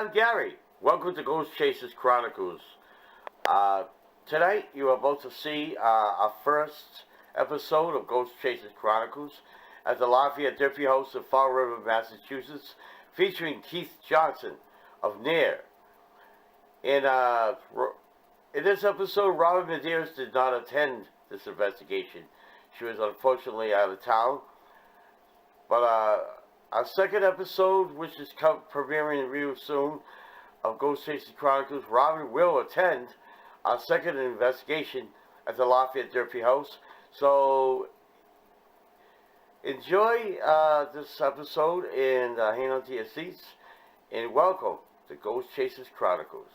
I'm Gary. Welcome to Ghost Chasers Chronicles. Tonight you are about to see our first episode of Ghost Chasers Chronicles at the Lafayette Durffee House in Fall River, Massachusetts, featuring Keith Johnson of N.E.A.R. In this episode, Robin Medeiros did not attend this investigation. She was unfortunately out of town. But our second episode, which is premiering real soon, of Ghost Chasers Chronicles, Robin will attend our second investigation at the Lafayette Durffee House. So enjoy this episode and hang on to your seats. And welcome to Ghost Chasers Chronicles.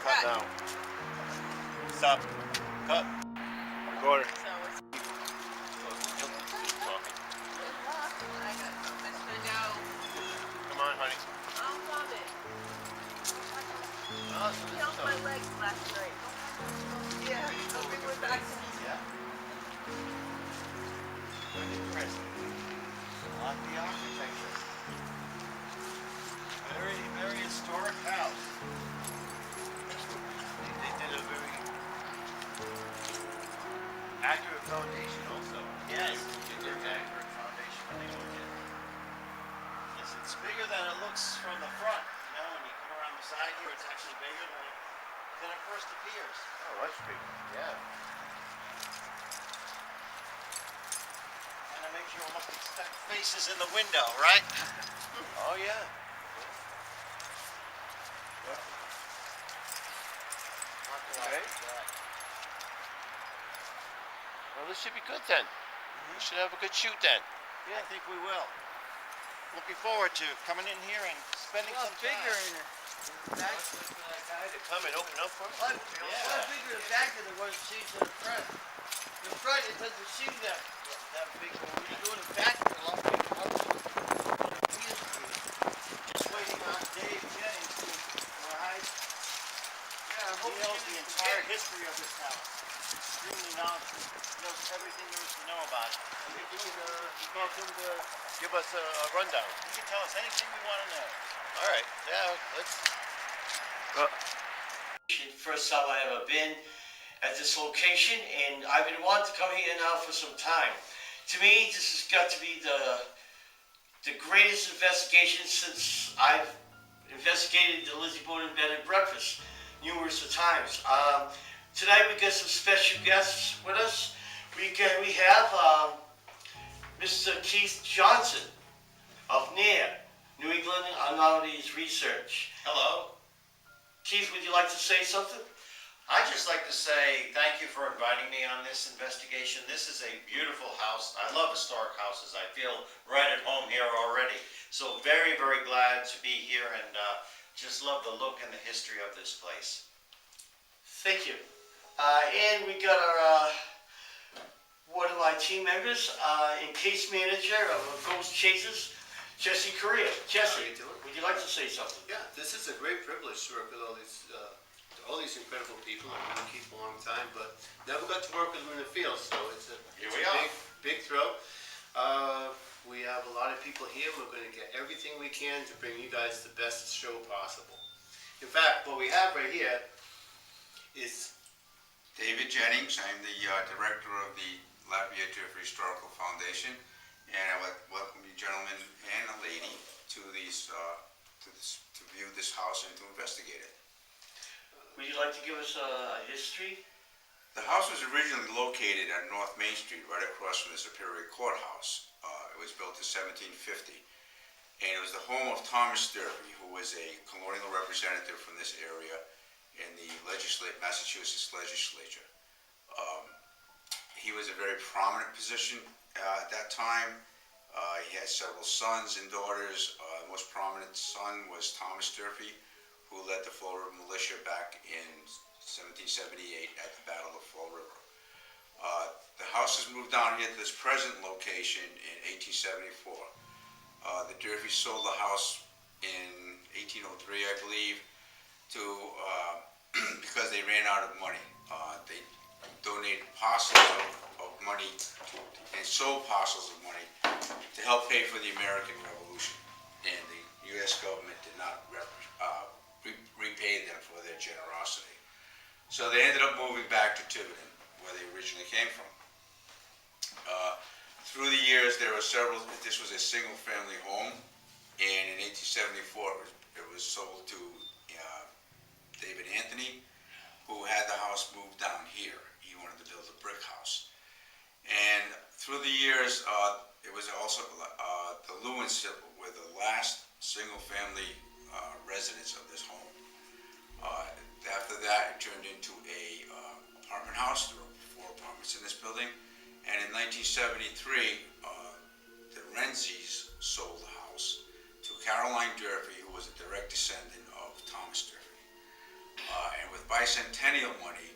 Cut now. Stop. Cut. Recorder. Come on, honey. I'll love it. He held my legs last night. Yeah, something with that. Yeah. Very impressive. I like the architecture. Very, very historic house. They did a very accurate foundation also. Yes, they did an accurate foundation when they looked at it. Yes, it's bigger than it looks from the front. You know, when you come around the side here, it's actually bigger than it first appears. Oh, that's big. Yeah. And it makes you almost expect faces in the window, right? Oh, yeah. Well, this should be good then. We should have a good shoot then. I think we will. Looking forward to coming in here and spending some time. in it. Back, To come and open up for us. a lot bigger the back than it was seen to the front. The front, it doesn't seem that big, but when you go in the back, it's a lot bigger house. Just waiting on Dave Jennings to arrive. Yeah, I'm He hoping knows you the can entire get it. history of this house. Extremely knowledgeable. He knows everything there is to know about it. You can talk to him to... Give us a rundown. He can tell us anything we want to know. All right. Yeah, let's. First time I ever been at this location, and I've been wanting to come here now for some time. To me, this has got to be the greatest investigation since I've investigated the Lizzie Borden bed and breakfast numerous of times. Tonight we got some special guests with us. We have Mr. Keith Johnson of N.E.A.R, New England Anomales Research. Hello. Keith, would you like to say something? I'd just like to say thank you for inviting me on this investigation. This is a beautiful house. I love historic houses. I feel right at home here already. So very, very glad to be here and just love the look and the history of this place. Thank you. And we got our one of my team members, and case manager of Ghost Chasers, Jesse Correa. Jesse, How are you doing? would you like to say something? Yeah, this is a great privilege to work with all these incredible people. I've been with Keith a long time, but never got to work with them in the field, so it's a big thrill. We have a lot of people here. We're going to get everything we can to bring you guys the best show possible. In fact, what we have right here is David Jennings. I'm the director of the Lafayette Durffee Historical Foundation, and I would welcome you gentlemen and a lady to to view this house and to investigate it. Would you like to give us a history? The house was originally located on North Main Street, right across from the Superior Courthouse. It was built in 1750, and it was the home of Thomas Durffee, who was a colonial representative from this area in the Massachusetts legislature. He was a very prominent position at that time. He had several sons and daughters. The most prominent son was Thomas Durffee, who led the Fall River Militia back in 1778 at the Battle of Fall River. The house has moved down here to this present location in 1874. The Durfees sold the house in 1803, I believe, to because they ran out of money. They donated parcels of money and sold parcels of money to help pay for the American Revolution, and the U.S. government did not repay them for their generosity. So they ended up moving back to Tiverton, where they originally came from. Through the years, there were several. This was a single-family home, and in 1874, it was sold to David Anthony, who had the house moved down here. He wanted to build a brick house. And through the years, it was also the Lewins were the last single-family residents of this home. After that, it turned into a apartment house. There were 4 apartments in this building. And in 1973, the Renzis sold the house to Caroline Durffee, who was a direct descendant of Thomas Durffee. And with bicentennial money,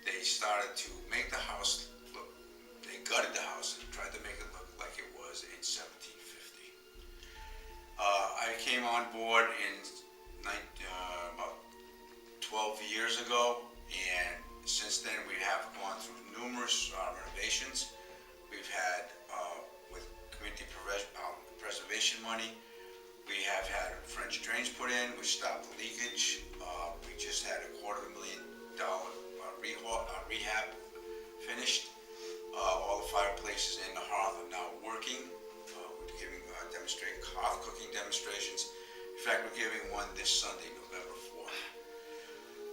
they started to make the house look, they gutted the house and tried to make it look like it was in 1750. I came on board in about 12 years ago, and since then we have gone through numerous renovations. We've had, with community preservation money, we have had French drains put in, which stopped the leakage. We just had a $250,000 rehab finished. All the fireplaces in the hearth are now working. We're giving hearth cooking demonstrations. In fact, we're giving one this Sunday, November 4th.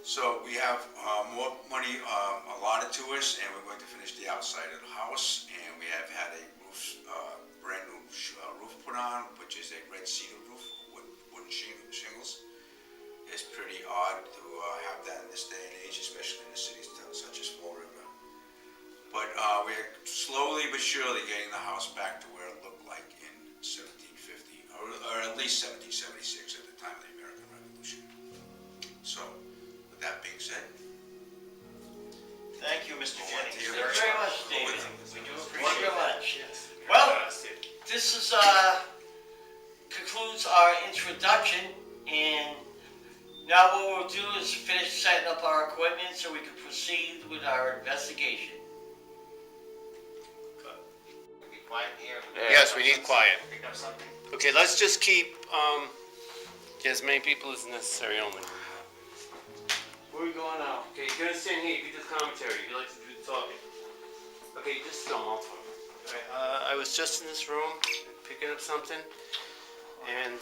So we have more money allotted to us, and we're going to finish the outside of the house. And we have had a brand new roof put on, which is a red cedar roof, wooden shingles. It's pretty odd to have that in this day and age, especially in the cities such as Fall River. But we're but surely getting the house back to where it looked like in 1750, or at least 1776 at the time of the American Revolution. So, with that being said, Thank you, Mr. Jennings. Thank you very much, David. We do Thank appreciate you it. very much. Well, this is concludes our introduction, and now what we'll do is finish setting up our equipment so we can proceed with our investigation. Be quiet here. Yes, we need quiet. Pick up something. Okay, let's just keep as many people as necessary only. Where are we going now? Okay, you're gonna stand here. You do the commentary. You like to do the talking. Okay, just film. I'll talk. Alright, I was just in this room picking up something, and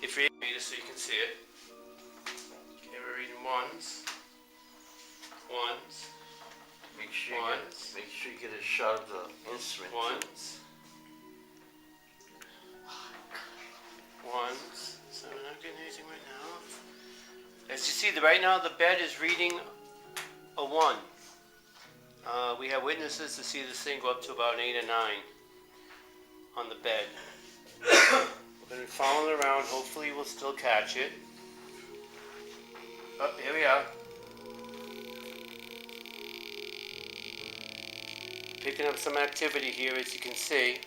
if you read it so you can see it. Okay, we're reading ones. Make sure you get a shot of the instrument. Ones. So we're not getting anything right now. As you see, right now the bed is reading a 1. We have witnesses to see this thing go up to about an 8 or 9 on the bed. We're going to be following it around. Hopefully we'll still catch it. Oh, here we are. Picking up some activity here, as you can see,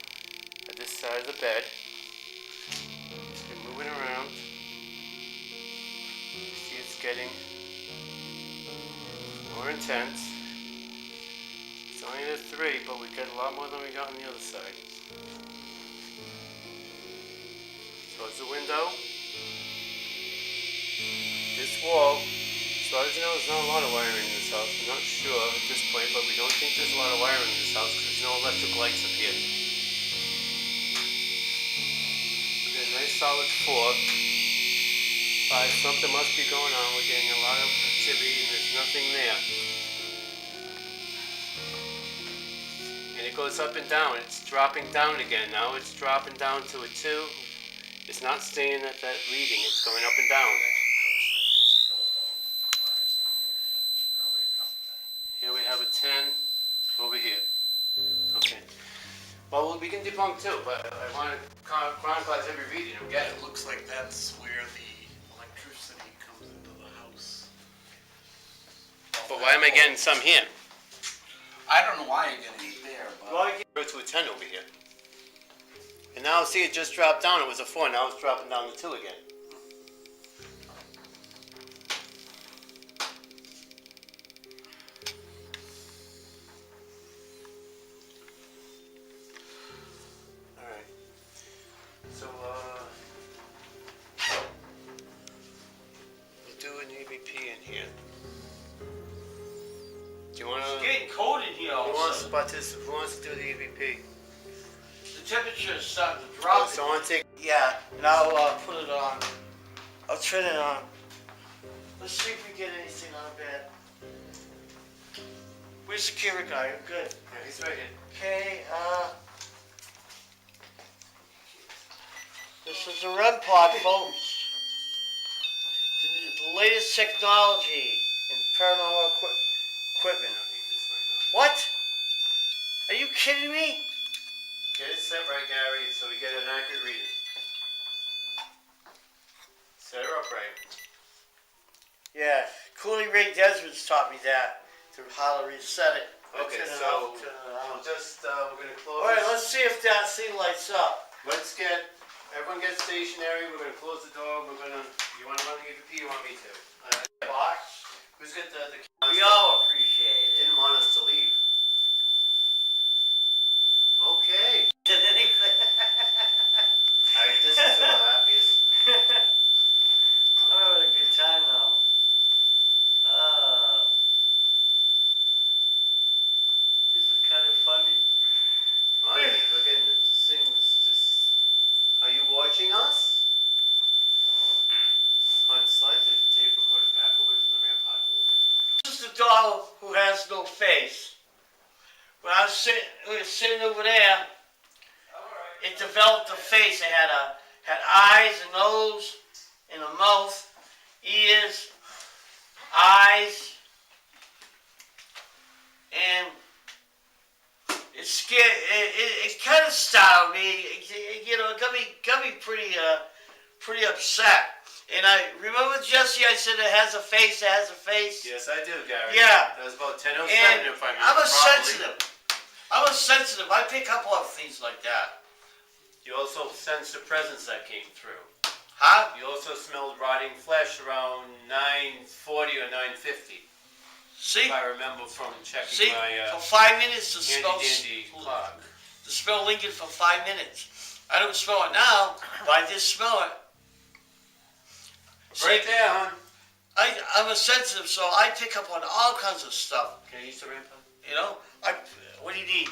at this side of the bed. It's been moving around. You see it's getting more intense. It's only the 3, but we got a lot more than we got on the other side. Towards the window. This wall, as far as you know, there's not a lot of wiring in this house. We're not sure at this point, but we don't think there's a lot of wiring in this house because there's no electric lights up here. We got a nice solid 4. 5, something must be going on. We're getting a lot of activity and there's nothing there. And it goes up and down. It's dropping down again now. It's dropping down to a 2. It's not staying at that reading. It's going up and down. Here we have a 10 over here. Okay. Well, we can debunk too, but I want to chronicleize every reading and get it. It looks like that's where the electricity comes into the house. But why am I getting some here? I don't know why you're getting it there, but Well, I get to a 10 over here. And now see it just dropped down. It was a 4. Now it's dropping down to 2 again. Alright. So, we'll do an EVP in here. Do you want It's to... getting cold in here all Who of a wants to sudden. participate? Who wants to do the EVP? The temperature is starting to drop. So I want to take... Yeah, and I'll put it on. I'll turn it on. Let's see if we get anything on bed. Where's the camera guy? I'm good. Yeah, he's right here. Okay, this is a REM pod, folks. The latest technology in paranormal equipment. What? Are you kidding me? Get it set right, Gary, so we get an accurate reading. Set her up right. Yeah, Cooley Ray Desmond's taught me that, to how to reset it. Okay, Turn it so off, turn it on. we'll just, we're going to close. Alright, let's see if that thing lights up. Let's get, everyone get stationary. We're going to close the door. We're going to, you want to run the EVP? You want me to? Box. Who's got the We all appreciate it. didn't want us to leave. Okay. Did anything? This is the happiest. I'm having a good time now. This is kind of funny. Right, look at this thing was just... Are you watching us? Hunt, slide the tape recorder back away from the rampart a little bit. This is the doll who has no face. When I was sitting over there, it developed a face. It had eyes, a nose, and a mouth, ears, eyes, and scared. It kind of startled me. You know, it got me pretty upset. And I remember, Jesse, I said it has a face. It has a face. Yes, I do, Gary. Yeah. That was about 10:07 And if I remember I'm a properly. sensitive. I'm a sensitive. I pick up on things like that. You also sensed the presence that came through. Huh? You also smelled rotting flesh around 9:40 or 9:50. See? If I remember from checking See? my For 5 minutes, the smell. handy dandy clock. The smell lingered for 5 minutes. I don't smell it now, but I did smell it. Right there, hon. I'm a sensitive, so I pick up on all kinds of stuff. Can I use the ramp on? You know? What do you need?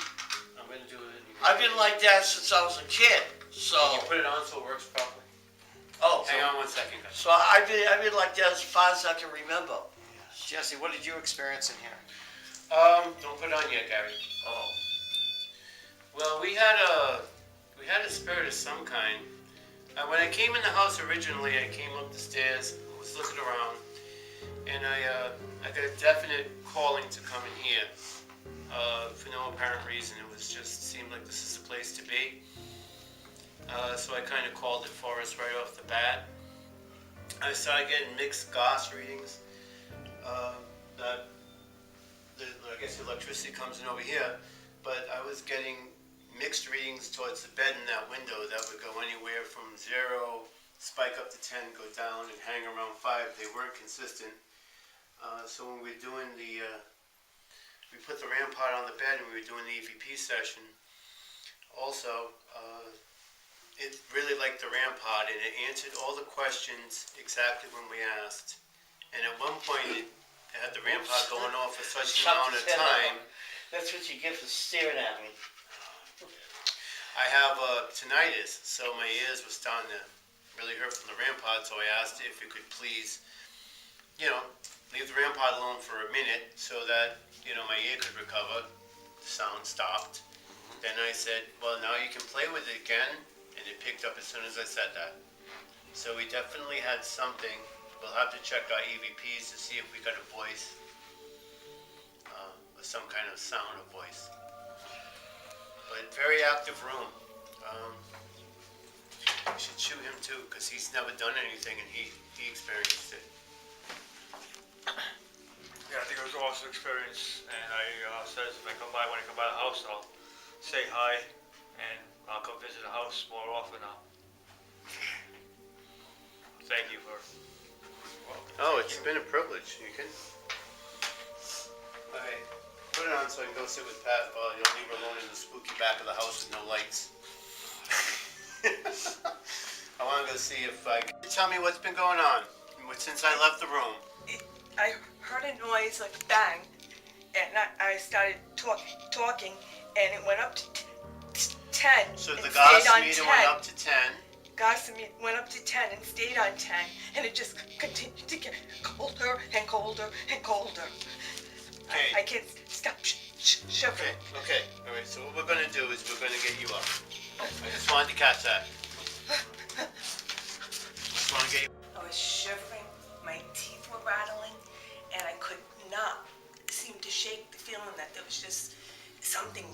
I'm going to do it. I've been like that since I was a kid. So. Can you put it on so it works properly? Oh. Hang on 1 second, guys. So I've been like that as far as I can remember. Jesse, what did you experience in here? Don't put it on yet, Gary. Oh. Well, we had a spirit of some kind. When I came in the house originally, I came up the stairs, was looking around, and I got a definite calling to come in here. For no apparent reason, it was just seemed like this is the place to be. So I kind of called it for us right off the bat. I started getting mixed gas readings. I guess the electricity comes in over here, but I was getting mixed readings towards the bed in that window that would go anywhere from 0, spike up to 10, go down, and hang around 5. They weren't consistent. So when we were doing we put the RAM pod on the bed and we were doing the EVP session. Also, it really liked the RAM pod and it answered all the questions exactly when we asked. And at one point, it had the RAM pod going off for such an amount of time. That's what you get for staring at me. I have tinnitus, so my ears were starting to really hurt from the RAM pod, so I asked if you could please, leave the RAM pod alone for a minute so that, my ear could recover. The sound stopped. Then I said, well, now you can play with it again, and it picked up as soon as I said that. So we definitely had something. We'll have to check our EVPs to see if we got a voice, or some kind of sound or voice. But very active room. You should shoot him too, because he's never done anything and he experienced it. Yeah, I think it was an awesome experience, and I says if I come by, when I come by the house, I'll say hi, and I'll come visit the house more often now. Thank you for. Oh, it's been a privilege. You can. Okay, put it on so I can go sit with Pat while you'll leave her alone in the spooky back of the house with no lights. I want to go see if tell me what's been going on since I left the room. I heard a noise like a bang, and I started talking, and it went up to 10. So the and gas stayed on meter 10. went up to 10. Gas meter went up to 10 and stayed on 10, and it just continued to get colder and colder and colder. Okay. I can't stop shivering. Okay. All right. So what we're gonna do is we're gonna get you up. I just wanted to catch that. Just want to get you. I was shivering, my teeth were rattling, and I could not seem to shake the feeling that there was just something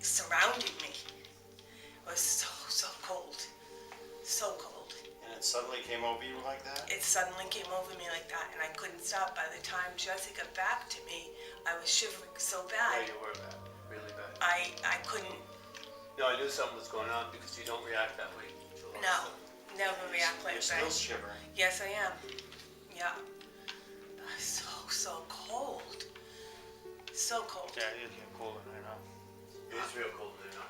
surrounding me. It was so cold, so cold. And it suddenly came over you like that? It suddenly came over me like that, and I couldn't stop. By the time Jesse got back to me, I was shivering so bad. Yeah, you were bad. Really bad. I couldn't. No, I knew something was going on because you don't react that way. No, never react like You're that. still shivering. Yes, I am. Yeah. So cold. So cold. Yeah, it is getting colder right now. It is real cold there now.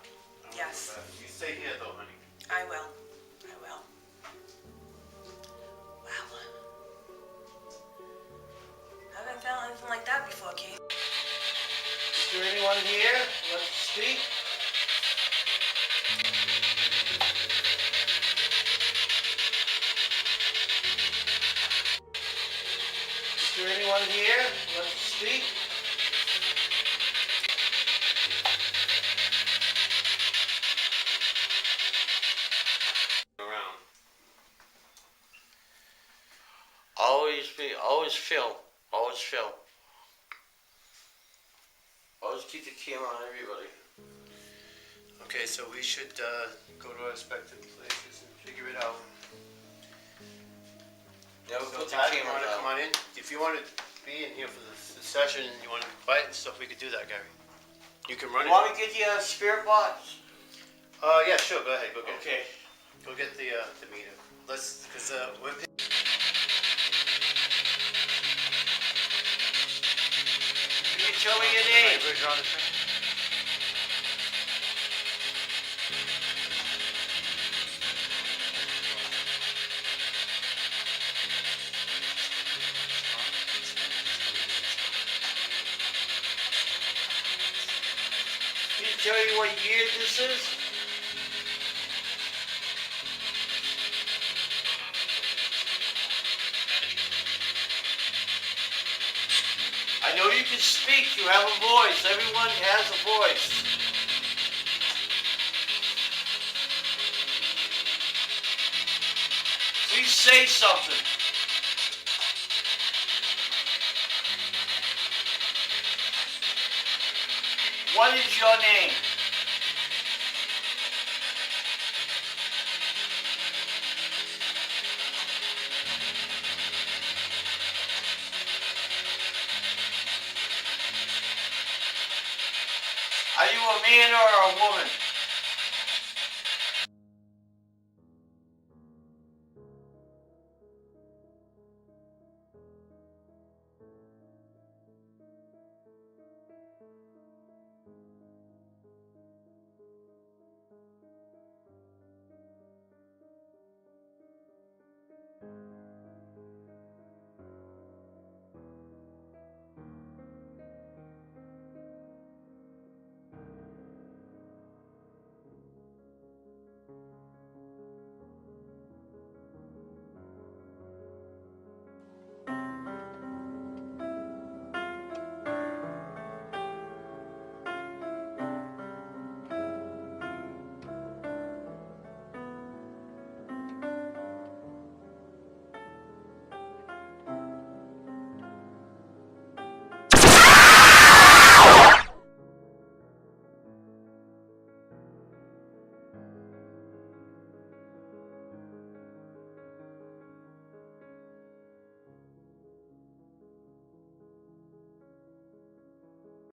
Yes. You stay here though, honey. I will. Wow. I haven't felt anything like that before, Keith. Is there anyone here who wants to speak? Is there anyone here who wants to speak? Around. Always feel. Always keep the camera on everybody. Okay, so we should go to our respective places and figure it out. Yeah, we'll So put if the you camera want to come down. on in, if you want to be in here for the session and you want to be quiet and stuff, we could do that, Gary. You can run You it. want to get the spirit box? Yeah, sure. Go ahead. Go get it. Okay. Go get the meter. Let's, because we're. You can tell me your name. Can you tell me what year this is? I know you can speak, you have a voice. Everyone has a voice. Please say something. What is your name? Are you a man or a woman?